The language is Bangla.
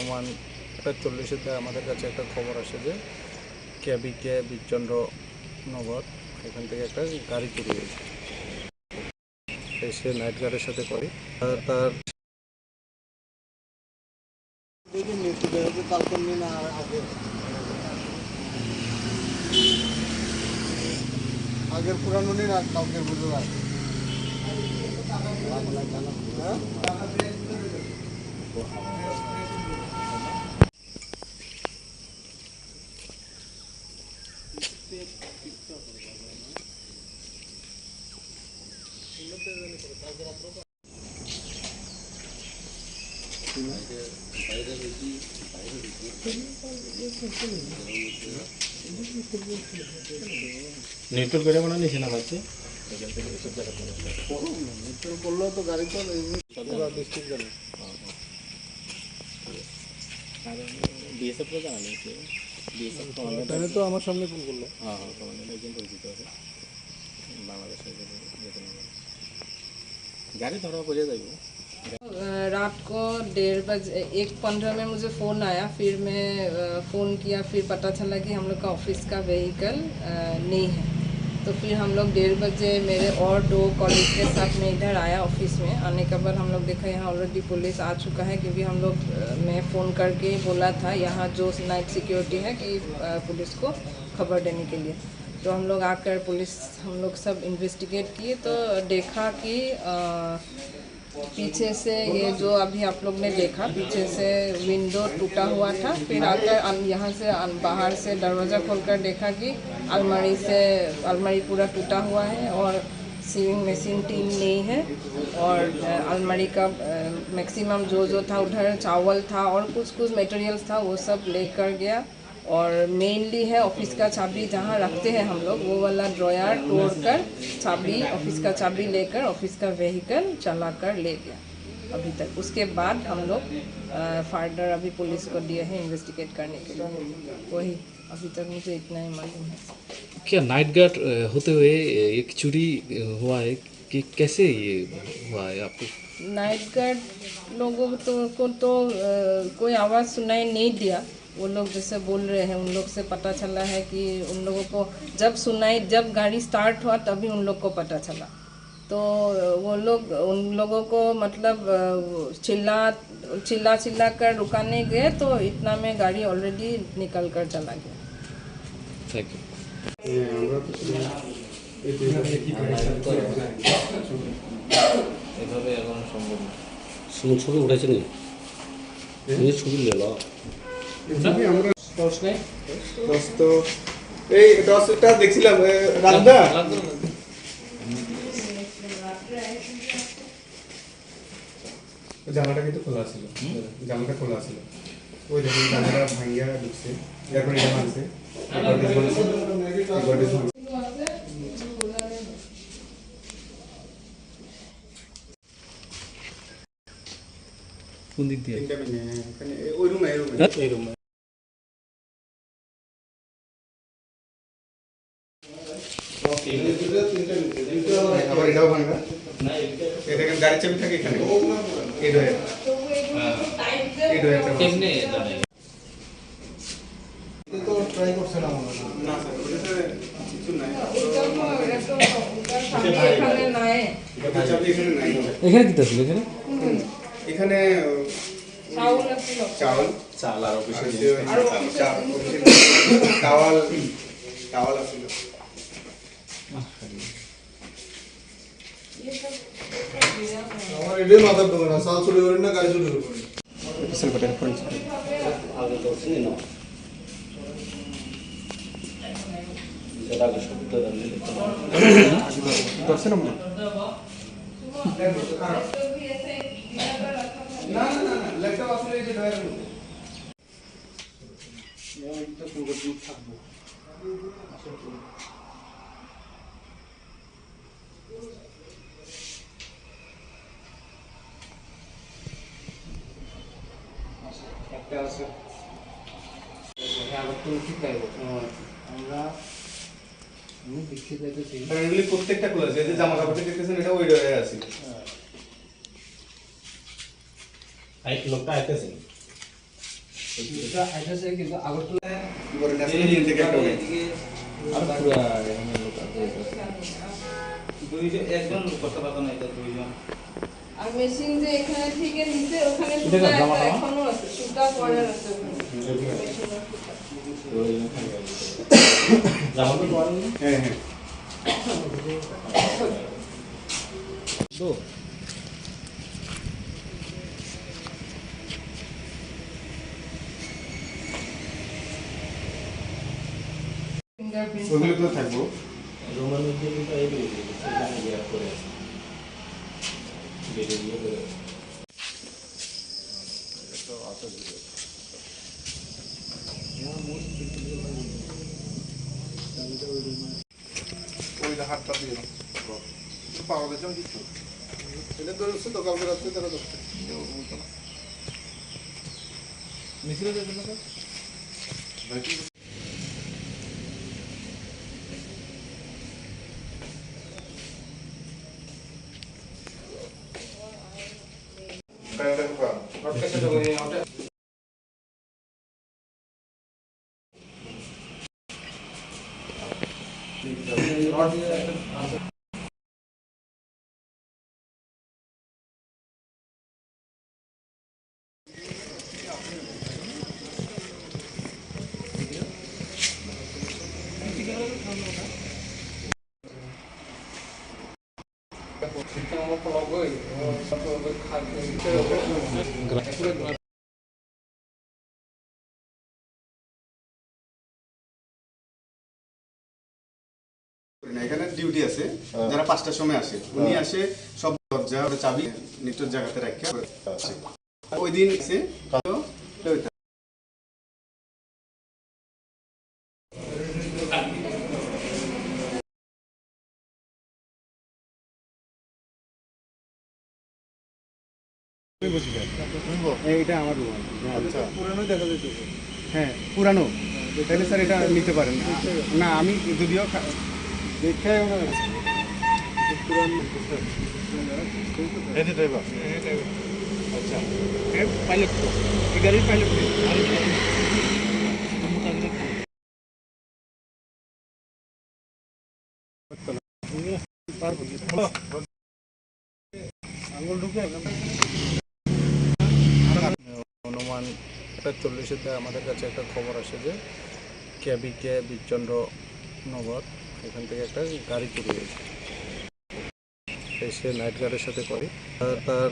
অনুমান 40-তে আমাদের কাছে একটা খবর আসে যে কেবিকে বীরচন্দ্র নগর এখান থেকে একটা গাড়ি চুরি হয়েছে। সে নাইট গার্ডের সাথে করি তার আগের পুরানো নিন আর কালকের বুঝো আর नेटवर्क করে বানানি সেনা পাচ্ছে নেটওয়ার্ক করলেও তো গাড়ি তো ডিস্ট্রিক্ট গাড়ি বিএসএফ को জানা নেই বিএসএফ তাহলে তো আমার সামনে ফোন করলো। हाँ हाँ कमांडेंट একজন পরিচিত আছে বাংলাদেশের गाड़ी थोड़ा बजे जाएगी। रात को 1:30 बजे 1:15 में मुझे फ़ोन आया, फिर मैं फ़ोन किया, फिर पता चला कि हम लोग का ऑफिस का व्हीकल नहीं है। तो फिर हम लोग 1:30 बजे मेरे और 2 कॉलीग के साथ मैं इधर आया ऑफिस में। आने के बाद हम लोग देखा यहाँ ऑलरेडी पुलिस आ चुका है, क्योंकि हम लोग मैं फ़ोन करके बोला था यहाँ जो नाइट सिक्योरिटी है कि पुलिस को खबर देने के लिए। तो हम लोग आकर पुलिस हम लोग सब इन्वेस्टिगेट किए तो देखा कि पीछे से ये जो अभी आप लोग ने देखा पीछे से विंडो टूटा हुआ था। फिर आकर यहाँ से बाहर से दरवाज़ा खोलकर देखा कि अलमारी पूरा टूटा हुआ है और सीविंग मशीन टीम नहीं है। और अलमारी का मैक्सिमम जो था उधर चावल था और कुछ मटेरियल्स था वो सब लेकर गया। और मेनली है ऑफिस का चाबी जहाँ रखते हैं हम लोग, वो वाला ड्रॉयर तोड़कर चाबी ऑफिस का चाबी लेकर ऑफिस का व्हीकल चलाकर ले गया अभी तक। उसके बाद हम लोग फर्दर अभी पुलिस को दिए हैं इन्वेस्टिगेट करने के लिए। वही अभी तक मुझे इतना ही मालूम है। क्या नाइट गार्ड होते हुए एक चोरी हुआ है कि कैसे ये हुआ है आपको? नाइट गार्ड लोगों को तो कोई आवाज़ सुनाई नहीं दिया। वो लोग जैसे बोल रहे हैं उन लोग से पता चला है कि उन लोगों को जब गाड़ी स्टार्ट हुआ तभी उन लोग को पता चला। तो वो लोग उन लोगों को मतलब चिल्ला कर रुकाने गए तो इतना में गाड़ी ऑलरेडी निकल कर चला गया। Thank you. এভাবে এখন সম্ভব না। সুমন ছবি উঠেছে নি ছবি লেলা আমরা দশ তো এই 10টা দেখছিলাম রাজদা জামাটা কিন্তু খোলা ছিল, জামাটা খোলা ছিল। ওই দেখুন জামাটা ভাঙিয়া ঢুকছে, এরপর এটা ভাঙছে, কোন দিক দিয়ে? ওই রুমে এই রুমে আবার এটাও ভাঙা। এই দেখেন গাড়ির চাবি থাকে এখানে, এই ডয়ার কেমনে দাঁড়ায়? তো ট্রাই করছিলাম না স্যার, ওটাতে কিছু নাই। এখানে কি আছে? এখানে চাল আর অফিসে টাওয়াল আছে। আমার এটাই মাথার ঢোকে না, চাল চুরি করেন না গাড়ি চুরি করেন। আগে তো চিনি না সেটা আগে শব্দ জানলে দর্শন না ল্যাপটপ আসলে এই যে ডয়ারের মধ্যে এটা পুরো দুধ থাকবে। একটা আছে আবার তো ঠিক আছে আমরা দেখতে যাইতেছি প্রত্যেকটা খোলা আছে। যে জামা কাপড় দেখতেছেন এটা ওই ডয়ারে আছে। লোকটা আইতেছে ইন্ডিয়ান থেকে একটা ওই। আর পুরা এখানে লোক আছে আর মেশিন যে এখানে থেকে নিচে ওখানে সুতা একটা এখনো আছে, সুতা পড়ার আছে ওখানে। মেশিনের সুতা। জামা তো পারেন হ্যাঁ হ্যাঁ তো Fingerprint. ওগুলো তো থাকবো। রোমানের জন্য তো এই সেখানে ইয়ে করে আছে বেডে দিয়ে করে ওই হাতটা দিয়ে দাও পাওয়া গেছে আমি কিছু এটা ধরেছে তো কালকে রাত্রে তারা ধরছে মিছিলে যাবেন না এখানে ডিউটি আছে যারা 5টার সময় আসে উনি আসে সব দরজা চাবি নিটোর জায়গাতে রাখা আছে ওই দিন এসে এইটা আমার রুম আচ্ছা পুরানো দেখা যাচ্ছে হ্যাঁ পুরানো তাহলে স্যার এটা নিতে পারেন না আমি যদিও দেখে পাইলট এই গাড়ির পাইলট অনুমান 40-এ আমাদের কাছে একটা খবর আসে যে কেবিকে বীরচন্দ্র নগর এখান থেকে একটা গাড়ি চুরি হয়েছে। সে নাইট গার্ডের সাথে করে তার